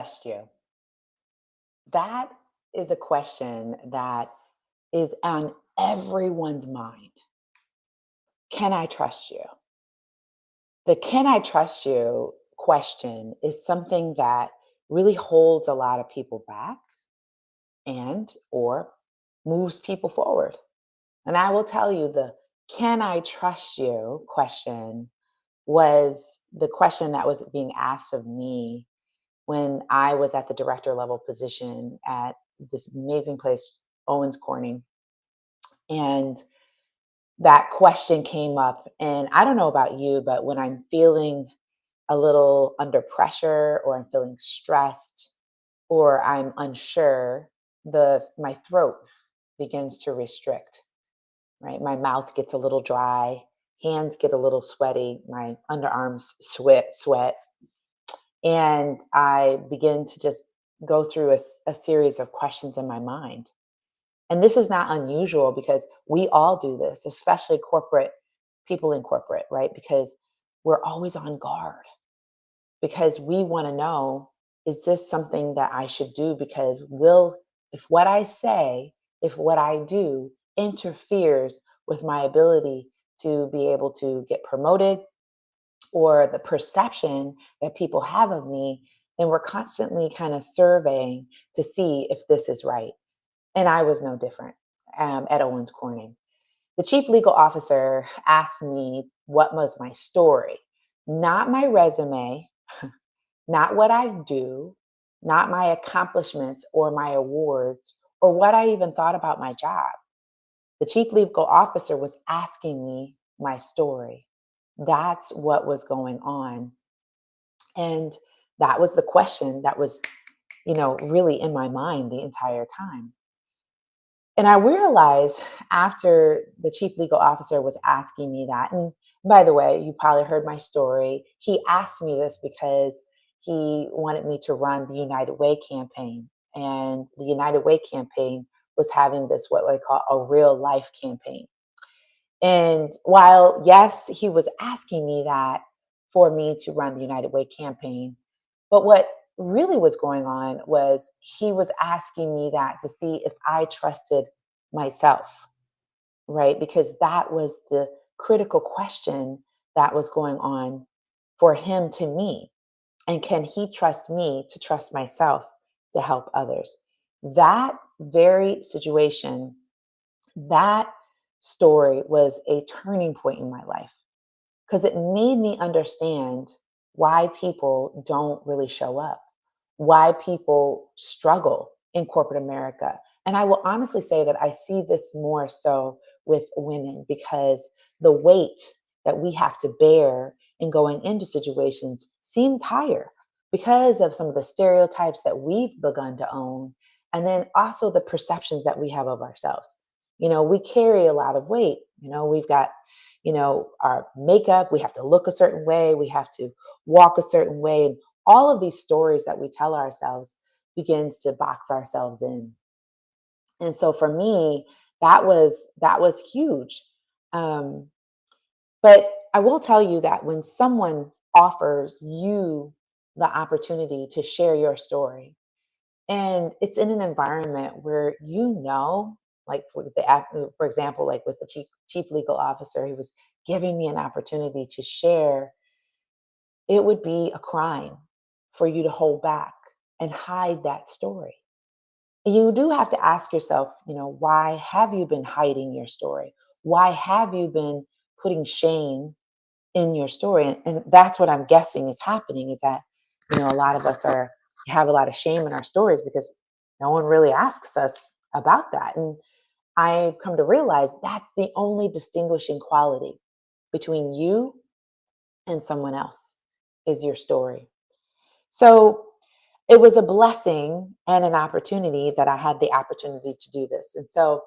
Trust you? That is a question that is on everyone's mind. Can I trust you? The can I trust you question is something that really holds a lot of people back and or moves people forward. And I will tell you the can I trust you question was the question that was being asked of me when I was at the director level position at this amazing place, Owens Corning. And that question came up. And I don't know about you, but when I'm feeling a little under pressure or I'm feeling stressed or I'm unsure, the my throat begins to restrict, right? My mouth gets a little dry, hands get a little sweaty, my underarms sweat, and I begin to just go through a series of questions in my mind. And this is not unusual because we all do this, especially corporate people in corporate, right? Because we're always on guard because we want to know, is this something that I should do? Because if what I say, if what I do interferes with my ability to be able to get promoted or the perception that people have of me, then we're constantly kind of surveying to see if this is right. And I was no different at Owens Corning. The chief legal officer asked me what was my story, not my resume, not what I do, not my accomplishments or my awards, or what I even thought about my job. The chief legal officer was asking me my story. That's what was going on. And that was the question that was, really in my mind the entire time. And I realized after the chief legal officer was asking me that, and by the way, you probably heard my story. He asked me this because he wanted me to run the United Way campaign. And the United Way campaign was having this, what they call a real life campaign. And while, yes, he was asking me that for me to run the United Way campaign, but what really was going on was he was asking me that to see if I trusted myself, right? Because that was the critical question that was going on for him to me. And can he trust me to trust myself to help others? That very situation, that story was a turning point in my life because it made me understand why people don't really show up, why people struggle in corporate America. And I will honestly say that I see this more so with women because the weight that we have to bear in going into situations seems higher because of some of the stereotypes that we've begun to own, and then also the perceptions that we have of ourselves. We carry a lot of weight. We've got, our makeup, we have to look a certain way, we have to walk a certain way. And all of these stories that we tell ourselves begins to box ourselves in. And so for me, that was huge. Um, but I will tell you that when someone offers you the opportunity to share your story, and it's in an environment where like for example, like with the chief legal officer, he was giving me an opportunity to share. It would be a crime for you to hold back and hide that story. You do have to ask yourself, why have you been hiding your story? Why have you been putting shame in your story? And that's what I'm guessing is happening is that, a lot of us have a lot of shame in our stories because no one really asks us about that. And I've come to realize that's the only distinguishing quality between you and someone else is your story. So it was a blessing and an opportunity that I had the opportunity to do this. And so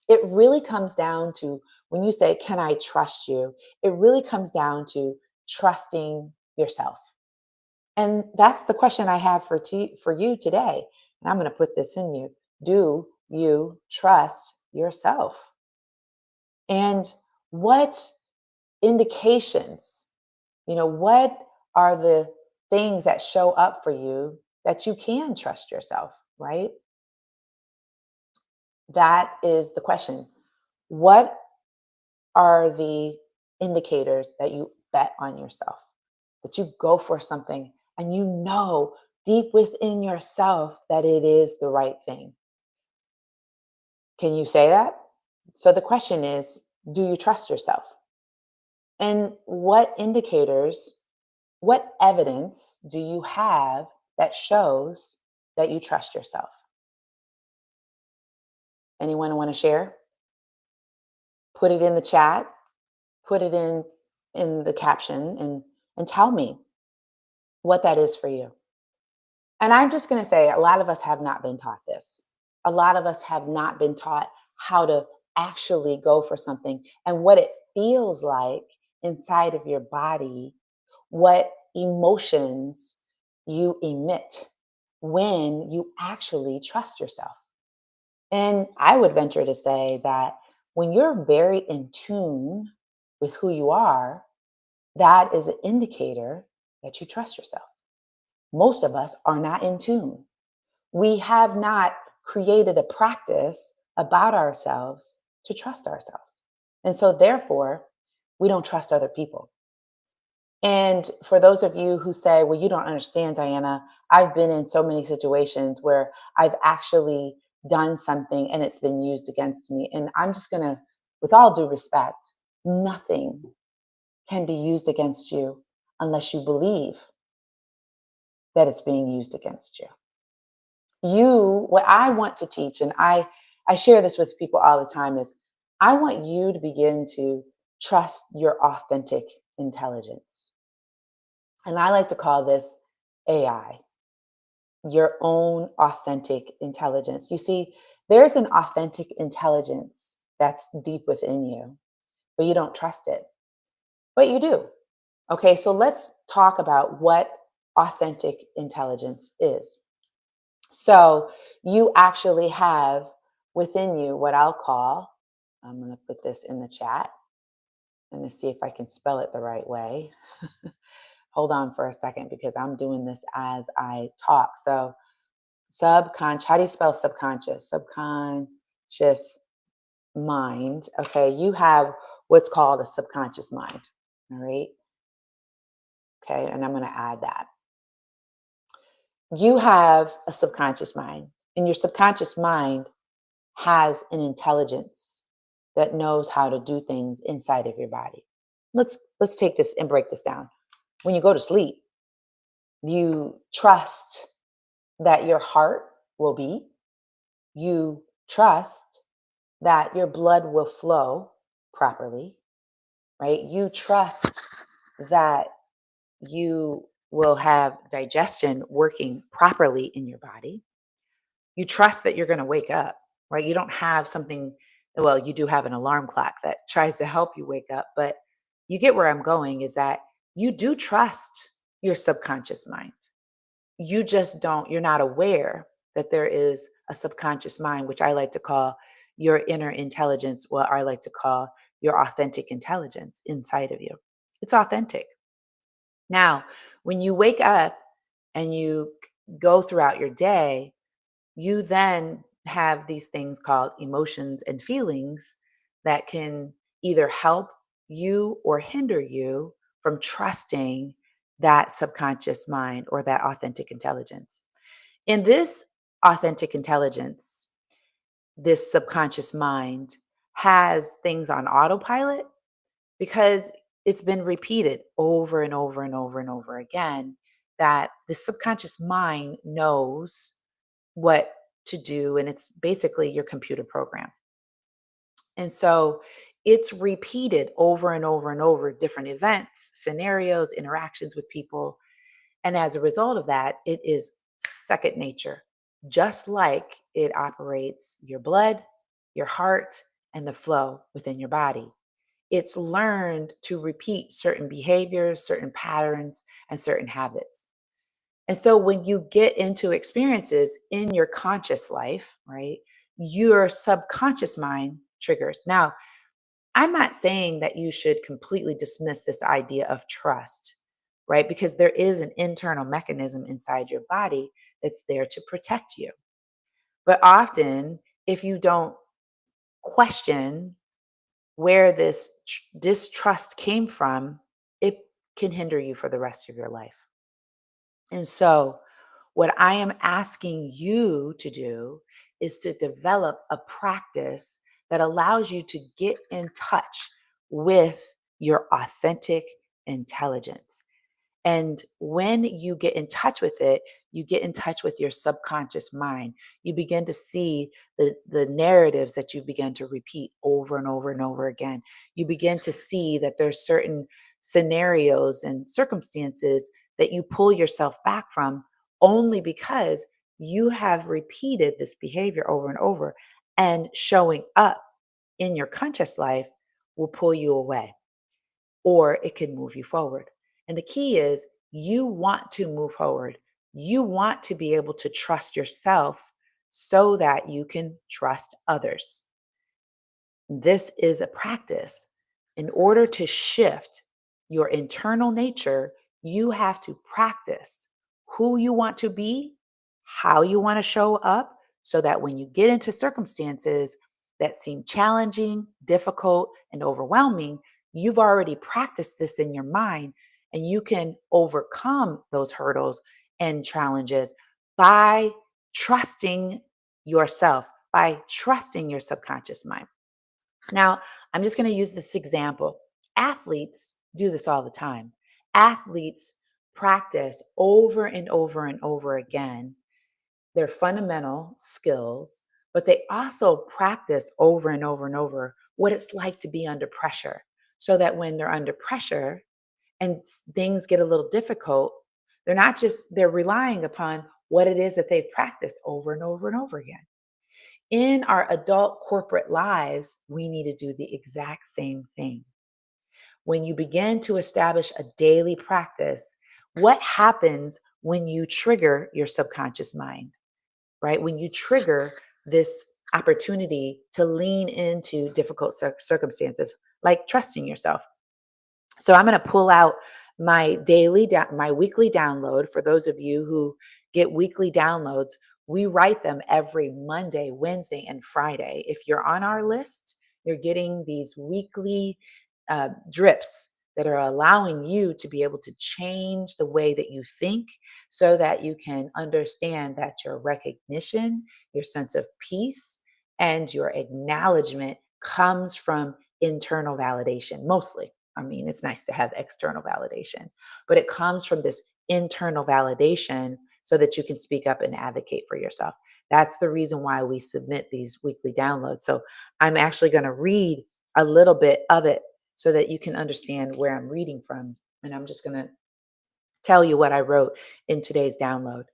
it really comes down to when you say, can I trust you? It really comes down to trusting yourself. And that's the question I have for you today. And I'm going to put this in you. Do you trust yourself? And what indications, what are the things that show up for you that you can trust yourself, right? That is the question. What are the indicators that you bet on yourself? That you go for something and you know deep within yourself that it is the right thing. Can you say that? So the question is, do you trust yourself? And what indicators, what evidence do you have that shows that you trust yourself? Anyone want to share? Put it in the chat, put it in the caption and tell me what that is for you. And I'm just going to say a lot of us have not been taught this. A lot of us have not been taught how to actually go for something and what it feels like inside of your body, what emotions you emit when you actually trust yourself. And I would venture to say that when you're very in tune with who you are, that is an indicator that you trust yourself. Most of us are not in tune. We have not created a practice about ourselves to trust ourselves. And so, therefore, we don't trust other people. And for those of you who say, well, you don't understand, Diana, I've been in so many situations where I've actually done something and it's been used against me. And I'm just going to, with all due respect, nothing can be used against you unless you believe that it's being used against you. What I want to teach, and I share this with people all the time, is I want you to begin to trust your authentic intelligence. And I like to call this AI, your own authentic intelligence. You see, there's an authentic intelligence that's deep within you, but you don't trust it, but you do. Okay, so let's talk about what authentic intelligence is. So you actually have within you what I'll call, I'm going to put this in the chat and to see if I can spell it the right way. Hold on for a second because I'm doing this as I talk. So subconscious, how do you spell subconscious? Subconscious mind. Okay, you have what's called a subconscious mind. All right. Okay, and I'm going to add that. You have a subconscious mind, and your subconscious mind has an intelligence that knows how to do things inside of your body. Let's take this and break this down. When you go to sleep, you trust that your heart will beat. You trust that your blood will flow properly, right? You trust that you will have digestion working properly in your body. You trust that you're going to wake up, right? You don't have something, well, you do have an alarm clock that tries to help you wake up, but you get where I'm going is that you do trust your subconscious mind. You just don't, you're not aware that there is a subconscious mind, which I like to call your inner intelligence, what I like to call your authentic intelligence inside of you. It's authentic. Now, when you wake up and you go throughout your day, you then have these things called emotions and feelings that can either help you or hinder you from trusting that subconscious mind or that authentic intelligence. In this authentic intelligence, this subconscious mind has things on autopilot because it's been repeated over and over and over and over again that the subconscious mind knows what to do, and it's basically your computer program. And so it's repeated over and over and over different events, scenarios, interactions with people. And as a result of that, it is second nature, just like it operates your blood, your heart, and the flow within your body. It's learned to repeat certain behaviors, certain patterns, and certain habits. And so when you get into experiences in your conscious life, right, your subconscious mind triggers. Now, I'm not saying that you should completely dismiss this idea of trust, right? Because there is an internal mechanism inside your body It's there to protect you. But often, if you don't question where this distrust came from, it can hinder you for the rest of your life. And so, what I am asking you to do is to develop a practice that allows you to get in touch with your authentic intelligence. And when you get in touch with it, you get in touch with your subconscious mind. You begin to see the narratives that you begin to repeat over and over and over again. You begin to see that there's certain scenarios and circumstances that you pull yourself back from only because you have repeated this behavior over and over. And showing up in your conscious life will pull you away or it can move you forward. And the key is you want to move forward. You want to be able to trust yourself so that you can trust others. This is a practice. In order to shift your internal nature, you have to practice who you want to be, how you want to show up, so that when you get into circumstances that seem challenging, difficult, and overwhelming, you've already practiced this in your mind and you can overcome those hurdles and challenges by trusting yourself, by trusting your subconscious mind. Now, I'm just going to use this example. Athletes do this all the time. Athletes practice over and over and over again their fundamental skills, but they also practice over and over and over what it's like to be under pressure so that when they're under pressure and things get a little difficult, they're relying upon what it is that they've practiced over and over and over again. In our adult corporate lives, we need to do the exact same thing. When you begin to establish a daily practice, what happens when you trigger your subconscious mind, right? When you trigger this opportunity to lean into difficult circumstances, like trusting yourself. So I'm going to pull out my weekly download. For those of you who get weekly downloads, we write them every Monday, Wednesday, and Friday. If you're on our list, you're getting these weekly drips that are allowing you to be able to change the way that you think so that you can understand that your recognition, your sense of peace, and your acknowledgement comes from internal validation mostly. I mean, it's nice to have external validation, but it comes from this internal validation so that you can speak up and advocate for yourself. That's the reason why we submit these weekly downloads. So I'm actually going to read a little bit of it so that you can understand where I'm reading from. And I'm just going to tell you what I wrote in today's download.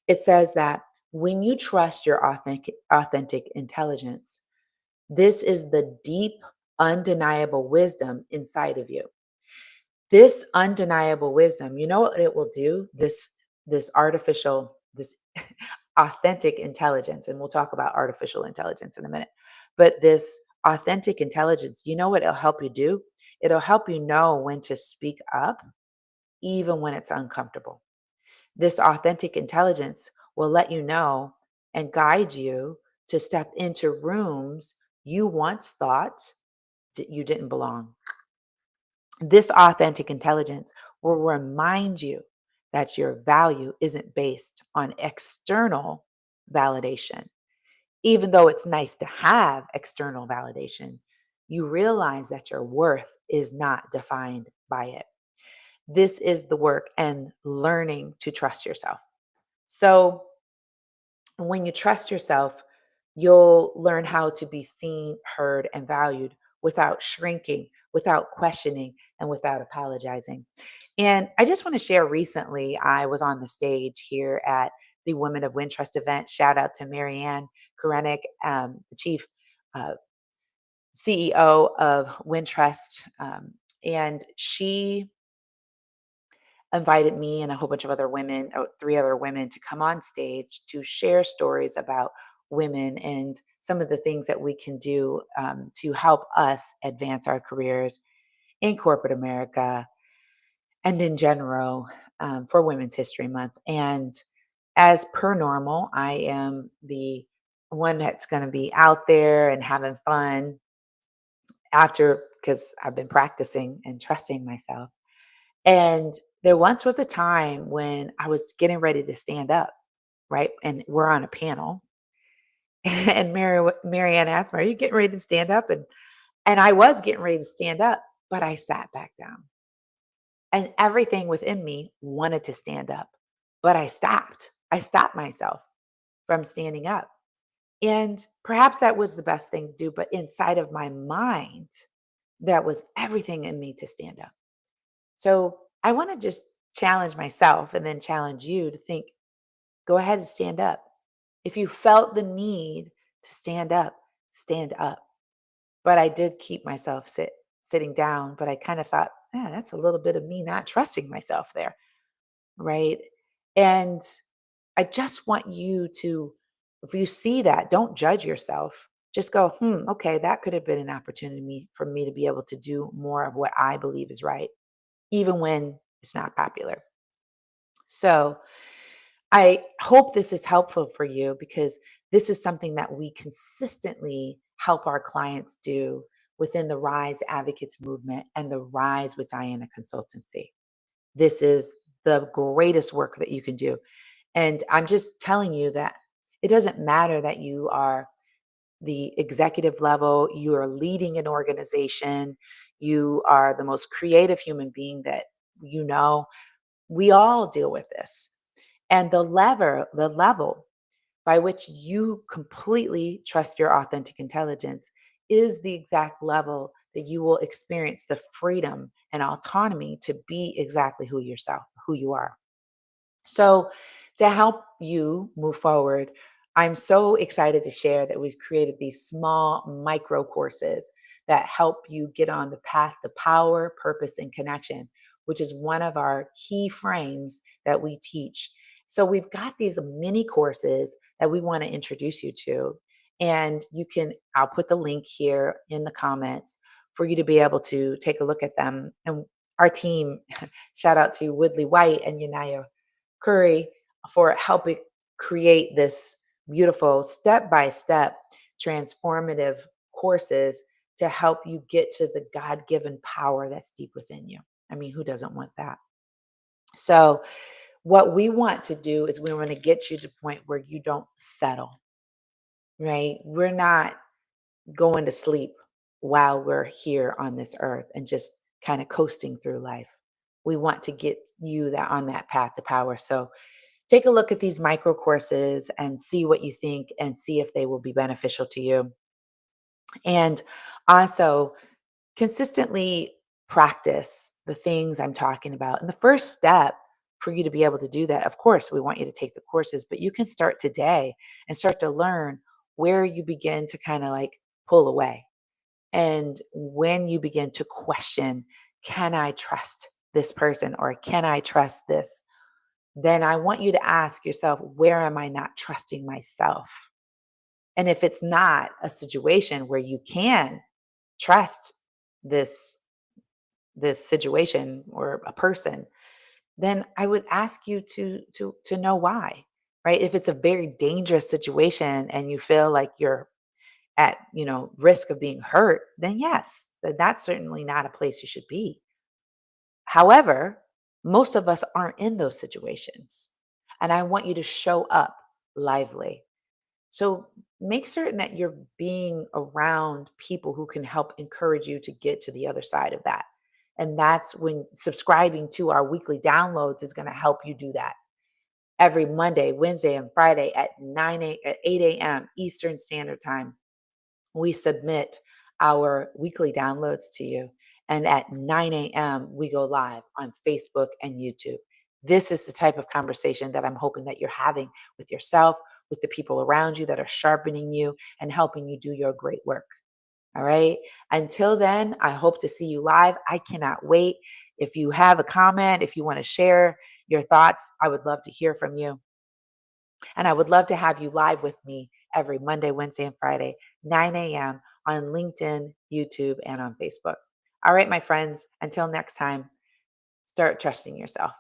It says that when you trust your authentic intelligence, this is the deep, undeniable wisdom inside of you. This undeniable wisdom, you know what it will do? This authentic intelligence, and we'll talk about artificial intelligence in a minute. But this authentic intelligence, you know what it'll help you do? It'll help you know when to speak up, even when it's uncomfortable. This authentic intelligence will let you know and guide you to step into rooms you once thought you didn't belong. This authentic intelligence will remind you that your value isn't based on external validation. Even though it's nice to have external validation, you realize that your worth is not defined by it. This is the work and learning to trust yourself. So, when you trust yourself, you'll learn how to be seen, heard, and valued without shrinking, without questioning, and without apologizing. And I just want to share recently, I was on the stage here at the Women of Wintrust event. Shout out to Marianne Korenik, the chief uh, CEO of Wintrust. And she invited me and a whole bunch of other women, three other women, to come on stage to share stories about women and some of the things that we can do to help us advance our careers in corporate America and in general for Women's History Month. And as per normal, I am the one that's going to be out there and having fun after because I've been practicing and trusting myself. And there once was a time when I was getting ready to stand up, right? And we're on a panel, and Marianne asked me, "Are you getting ready to stand up?" And I was getting ready to stand up, but I sat back down. And everything within me wanted to stand up, but I stopped. I stopped myself from standing up. And perhaps that was the best thing to do, but inside of my mind, that was everything in me to stand up. So I want to just challenge myself and then challenge you to think, go ahead and stand up. If you felt the need to stand up. But I did keep myself sitting down, but I kind of thought, yeah, that's a little bit of me not trusting myself there, right? And I just want you to, if you see that, don't judge yourself. Just go, okay, that could have been an opportunity for me to be able to do more of what I believe is right, even when it's not popular. So I hope this is helpful for you because this is something that we consistently help our clients do within the Rise Advocates movement and the Rise with Diana consultancy. This is the greatest work that you can do. And I'm just telling you that it doesn't matter that you are the executive level, you are leading an organization, you are the most creative human being that you know. We all deal with this. And the level by which you completely trust your authentic intelligence is the exact level that you will experience the freedom and autonomy to be exactly who you are. So, to help you move forward, I'm so excited to share that we've created these small micro courses that help you get on the path to power, purpose, and connection, which is one of our key frames that we teach. So, we've got these mini courses that we want to introduce you to. And I'll put the link here in the comments for you to be able to take a look at them. And our team, shout out to Woodley White and Yanaya Curry for helping create this beautiful step by step transformative courses to help you get to the God given power that's deep within you. I mean, who doesn't want that? So, what we want to do is we want to get you to the point where you don't settle, right? We're not going to sleep while we're here on this earth and just kind of coasting through life. We want to get you that on that path to power. So, take a look at these micro courses and see what you think and see if they will be beneficial to you. And also, consistently practice the things I'm talking about. And the first step for you to be able to do that, of course, we want you to take the courses, but you can start today and start to learn where you begin to kind of like pull away. And when you begin to question, can I trust this person or can I trust this? Then I want you to ask yourself, where am I not trusting myself? And if it's not a situation where you can trust this this situation or a person, then I would ask you to know why. Right? If it's a very dangerous situation and you feel like you're at, risk of being hurt, then yes, that's certainly not a place you should be. However, most of us aren't in those situations. And I want you to show up lively. So make certain that you're being around people who can help encourage you to get to the other side of that. And that's when subscribing to our weekly downloads is going to help you do that. Every Monday, Wednesday, and Friday at 8 a.m. Eastern Standard Time, we submit our weekly downloads to you. And at 9 a.m., we go live on Facebook and YouTube. This is the type of conversation that I'm hoping that you're having with yourself, with the people around you that are sharpening you and helping you do your great work. All right. Until then, I hope to see you live. I cannot wait. If you have a comment, if you want to share your thoughts, I would love to hear from you. And I would love to have you live with me every Monday, Wednesday, and Friday, 9 a.m. on LinkedIn, YouTube, and on Facebook. All right, my friends, until next time, start trusting yourself.